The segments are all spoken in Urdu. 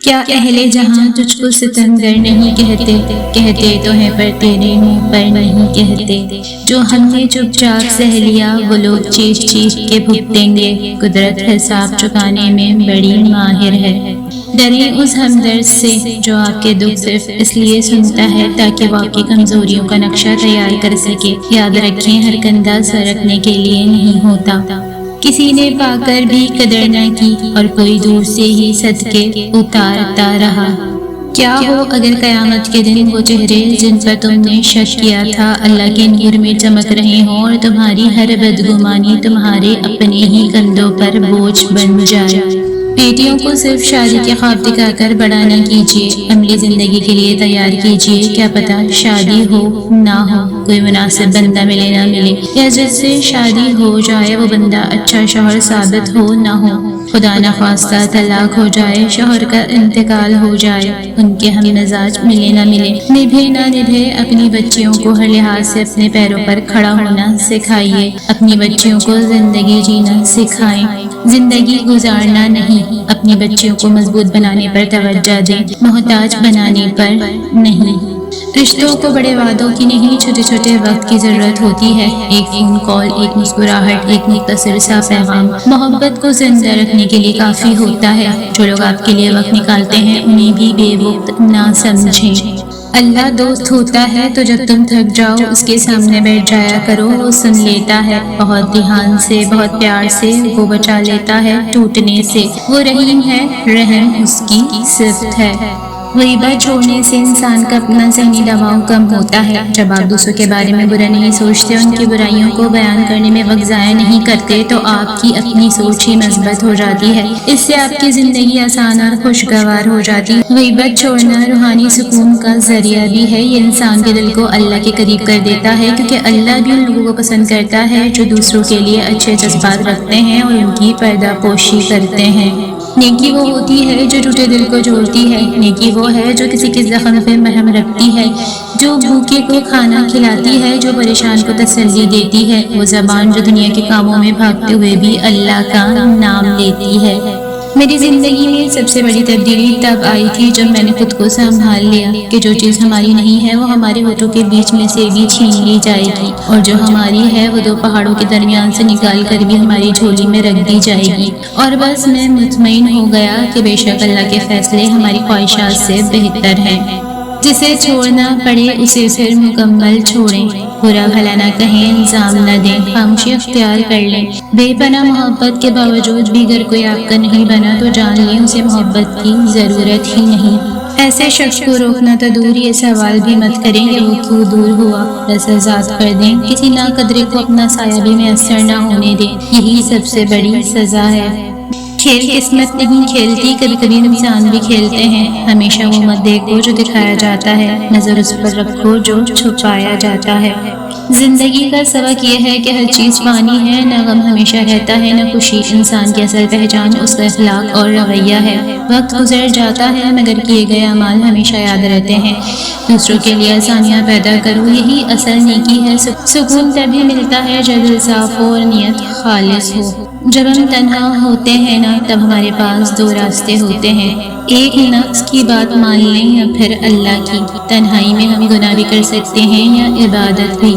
کیا اہل جہاں تجھ کو ستمگر نہیں کہتے، کہتے تو ہیں پر تیرے منہ پر نہیں کہتے۔ جو ہم نے چپ چاپ سہ لیا وہ لوگ چیخ چیخ کے بھگتیں گے، قدرت حساب چکانے میں بڑی ماہر ہے۔ ڈریں اس ہمدرد سے جو آپ کے دکھ صرف اس لیے سنتا ہے تاکہ وہ آپ کی کمزوریوں کا نقشہ تیار کر سکے۔ یاد رکھیں ہر کندھا سرکنے کے لیے نہیں ہوتا، کسی نے پا کر بھی قدر نہ کی اور کوئی دور سے ہی صدقے اتارتا رہا۔ کیا ہو اگر قیامت کے دن وہ چہرے جن پر تم نے شک کیا تھا اللہ کے نور میں چمک رہے ہوں اور تمہاری ہر بدگمانی تمہارے اپنے ہی کندھوں پر بوجھ بن جائے۔ بیٹیوں کو صرف شادی کے خواب دکھا کر بڑا نہ کیجیے، عملی زندگی کے لیے تیار کیجیے۔ کیا پتہ شادی ہو نہ ہو، کوئی مناسب بندہ ملے نہ ملے، یا جس سے شادی ہو جائے وہ بندہ اچھا شوہر ثابت ہو نہ ہو، خدا نخواستہ طلاق ہو جائے، شوہر کا انتقال ہو جائے، ان کے ہم مزاج ملے نہ ملے، نبھے نہ نبھے، اپنی بچیوں کو ہر لحاظ سے اپنے پیروں پر کھڑا ہونا سکھائیے، اپنی بچیوں کو زندگی جینا سکھائیں، زندگی گزارنا نہیں۔ اپنی بچیوں کو مضبوط بنانے پر توجہ دیں، محتاج بنانے پر نہیں۔ رشتوں کو بڑے وعدوں کی نہیں، چھوٹے چھوٹے وقت کی ضرورت ہوتی ہے۔ ایک فون کال، ایک مسکراہٹ، ایک مختصر سا پیغام محبت کو زندہ رکھنے کے لیے کافی ہوتا ہے۔ جو لوگ آپ کے لیے وقت نکالتے ہیں انہیں بھی بے وقت نہ سمجھیں۔ اللہ دوست ہوتا ہے تو جب تم تھک جاؤ اس کے سامنے بیٹھ جایا کرو، وہ سن لیتا ہے، بہت دھیان سے، بہت پیار سے وہ بچا لیتا ہے ٹوٹنے سے۔ وہ رحیم ہے، رحم اس کی صفت ہے۔ غیبت چھوڑنے سے انسان کا اپنا ذہنی دباؤ کم ہوتا ہے۔ جب آپ دوسروں کے بارے میں برا نہیں سوچتے، ان کی برائیوں کو بیان کرنے میں وقت ضائع نہیں کرتے تو آپ کی اپنی سوچ ہی مثبت ہو جاتی ہے۔ اس سے آپ کی زندگی آسان اور خوشگوار ہو جاتی ہے۔ غیبت چھوڑنا روحانی سکون کا ذریعہ بھی ہے، یہ انسان کے دل کو اللہ کے قریب کر دیتا ہے، کیونکہ اللہ بھی ان لوگوں کو پسند کرتا ہے جو دوسروں کے لیے اچھے جذبات رکھتے ہیں اور ان کی پردہ پوشی کرتے ہیں۔ نیکی وہ ہوتی ہے جو ٹوٹے دل کو جوڑتی ہے، نیکی وہ ہے جو کسی کے زخم پہ مرہم رکھتی ہے، جو بھوکے کو کھانا کھلاتی ہے، جو پریشان کو تسلی دیتی ہے، وہ زبان جو دنیا کے کاموں میں بھاگتے ہوئے بھی اللہ کا نام لیتی ہے۔ میری زندگی میں سب سے بڑی تبدیلی تب آئی تھی جب میں نے خود کو سنبھال لیا کہ جو چیز ہماری نہیں ہے وہ ہمارے ہونٹوں کے بیچ میں سے بھی چھین لی جائے گی، اور جو ہماری ہے وہ دو پہاڑوں کے درمیان سے نکال کر بھی ہماری جھولی میں رکھ دی جائے گی۔ اور بس میں مطمئن ہو گیا کہ بے شک اللہ کے فیصلے ہماری خواہشات سے بہتر ہیں۔ جسے چھوڑنا پڑے اسے پھر مکمل چھوڑیں، برا بھلا نہ کہیں، الزام نہ دیں، خاموشی اختیار کر لیں۔ بے پناہ محبت کے باوجود بھی اگر کوئی آپ کا نہیں بنا تو جان لیں اسے محبت کی ضرورت ہی نہیں۔ ایسے شخص کو روکنا تو دور، یہ سوال بھی مت کریں کہ وہ کیوں دور ہوا، بس آزاد کر دیں۔ کسی ناقدرے کو اپنا سایہ بھی میسر نہ ہونے دیں، یہی سب سے بڑی سزا ہے۔ کھیل قسمت نہیں کھیلتی، کبھی کبھی انسان بھی کھیلتے ہیں۔ ہمیشہ وہ مت دیکھو جو دکھایا جاتا ہے، نظر اس پر رکھو جو چھپایا جاتا ہے۔ زندگی کا سبق یہ ہے کہ ہر چیز فانی ہے، نہ غم ہمیشہ رہتا ہے نہ خوشی۔ انسان کی اصل پہچان اس کا اخلاق اور رویہ ہے۔ وقت گزر جاتا ہے مگر کیے گئے اعمال ہمیشہ یاد رہتے ہیں۔ دوسروں کے لیے آسانیاں پیدا کرو، یہی اصل نیکی ہے۔ سکون تبھی ملتا ہے جب دل صاف ہو اور نیت خالص ہو۔ جب ہم تنہا ہوتے ہیں نا تب ہمارے پاس دو راستے ہوتے ہیں، ایک نفس کی بات مان لیں یا پھر اللہ کی۔ تنہائی میں ہم گناہ بھی کر سکتے ہیں یا عبادت بھی،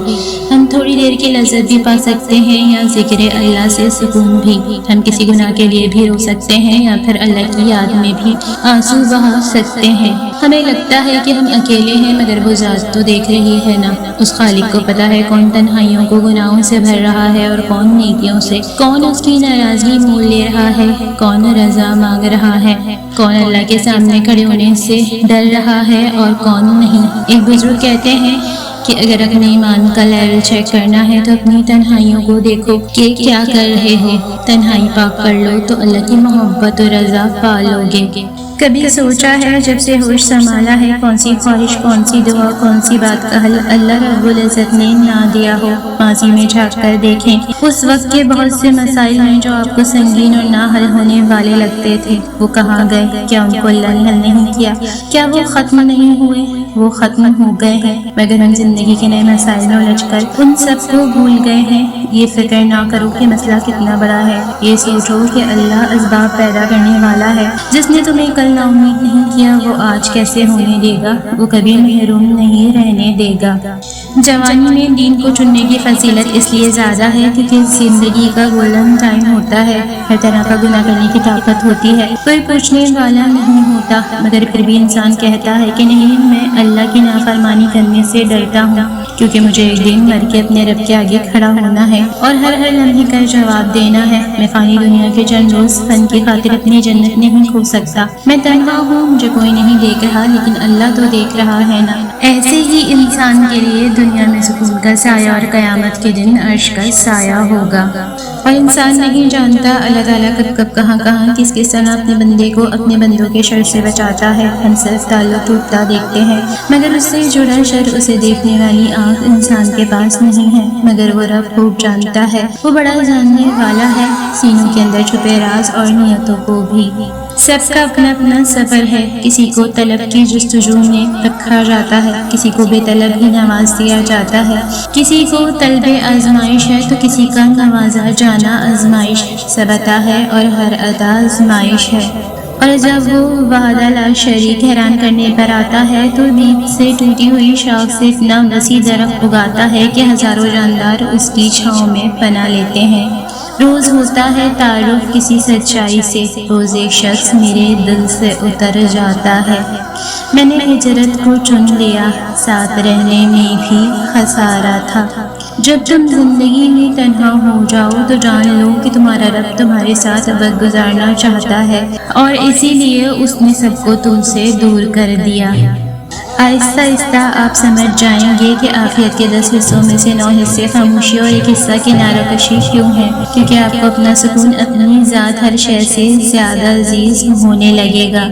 ہم تھوڑی دیر کی لذت بھی پا سکتے ہیں یا ذکر اللہ سے سکون بھی، ہم کسی گناہ کے لیے بھی رو سکتے ہیں یا پھر اللہ کی یاد میں بھی آنسو بہا سکتے ہیں۔ ہمیں لگتا ہے کہ ہم اکیلے ہیں مگر وہ ذات تو دیکھ رہی ہے نا، اس خالق کو پتا ہے کون تنہائیوں کو گناہوں سے بھر رہا ہے اور کون نیکیوں سے، کون اس کی ناراضگی مول لے رہا ہے، کون رضا مانگ رہا ہے، کون اللہ کے سامنے کھڑے ہونے سے ڈر رہا ہے اور کون نہیں۔ ایک بزرگ کہتے ہیں کہ اگر اپنے ایمان کا لیول چیک کرنا ہے تو اپنی تنہائیوں کو دیکھو کہ کیا کر رہے ہو، تنہائی پاک کر لو تو اللہ کی محبت اور رضا پا لو گے۔ کبھی سوچا ہے جب سے ہوش سنبھالا ہے کون سی خواہش، کون سی دعا، کون سی بات کا حل اللہ رب العزت نے نہ دیا ہو؟ ماضی میں جھانک کر دیکھیں، اس وقت کے بہت سے مسائل ہیں جو آپ کو سنگین اور نہ حل ہونے والے لگتے تھے، وہ کہاں گئے؟ کیا ان کو اللہ نے حل نہیں کیا؟ کیا وہ ختم نہیں ہوئے؟ وہ ختم ہو گئے ہیں، مگر ہم زندگی کے نئے مسائل میں الجھ کر ان سب کو بھول گئے ہیں۔ یہ فکر نہ کرو کہ مسئلہ کتنا بڑا ہے، یہ سوچو کہ اللہ اسباب پیدا کرنے والا ہے، جس نے تمہیں کل نا امید نہیں کیا وہ آج کیسے ہونے دے گا، وہ کبھی محروم نہیں رہنے دے گا۔ جوانی میں دین کو چننے کی فضیلت اس لیے زیادہ ہے کیونکہ زندگی کا گولڈن ٹائم ہوتا ہے، ہر طرح کا گناہ کرنے کی طاقت ہوتی ہے، کوئی پوچھنے والا نہیں ہوتا، مگر پھر بھی انسان کہتا ہے کہ نہیں، میں اللہ کی نافرمانی کرنے سے ڈرتا ہوں کیونکہ مجھے ایک دن مر کے اپنے رب کے آگے کھڑا ہونا ہے اور ہر لمحے کا جواب دینا ہے۔ میں فانی دنیا کے چند روز فن کی خاطر اپنی جنت نہیں کھو سکتا، میں تنہا ہوں، مجھے کوئی نہیں دیکھ رہا، لیکن اللہ تو دیکھ رہا ہے نا۔ ایسے ہی انسان کے لیے دنیا میں سکون کا سایہ اور قیامت کے دن عرش کا سایہ ہوگا، اور انسان نہیں جانتا اللہ تعالیٰ کب کب کہاں کس طرح اپنے بندے کو اپنے بندوں کے شر سے بچاتا ہے۔ ہم صرف تعلق ٹوٹتا دیکھتے ہیں، مگر اس سے جڑا شر، اسے دیکھنے والی آنکھ انسان کے پاس نہیں ہے، مگر وہ رب خوب جانتا ہے، وہ بڑا جاننے والا ہے سینوں کے اندر چھپے راز اور نیتوں کو بھی۔ سب کا اپنا اپنا سفر ہے، کسی کو طلب کی جستجو میں رکھا جاتا ہے، کسی کو بے طلب ہی نواز دیا جاتا ہے، کسی کو طلب آزمائش ہے تو کسی کا نوازا جانا آزمائش، سب عطا ہے اور ہر عطا آزمائش ہے۔ اور جب وہ وحدہ لا شریک حیران کرنے پر آتا ہے تو بیچ سے ٹوٹی ہوئی شاخ سے اتنا وسیع درخت اگاتا ہے کہ ہزاروں جاندار اس کی چھاؤں میں پناہ لیتے ہیں۔ روز ہوتا ہے تعارف کسی سچائی سے، روز ایک شخص میرے دل سے اتر جاتا ہے۔ میں نے ہجرت کو چن لیا، ساتھ رہنے میں بھی خسارہ تھا۔ جب تم زندگی میں تنہا ہو جاؤ تو جان لو کہ تمہارا رب تمہارے ساتھ وقت گزارنا چاہتا ہے، اور اسی لیے اس نے سب کو تم سے دور کر دیا۔ آہستہ آہستہ آپ سمجھ جائیں گے کہ عافیت کے 10 حصوں میں سے 9 حصے خاموشی اور ایک حصہ کنارہ کشی کیوں ہیں، کیونکہ آپ کو اپنا سکون اپنی ذات ہر شے سے زیادہ عزیز ہونے لگے گا۔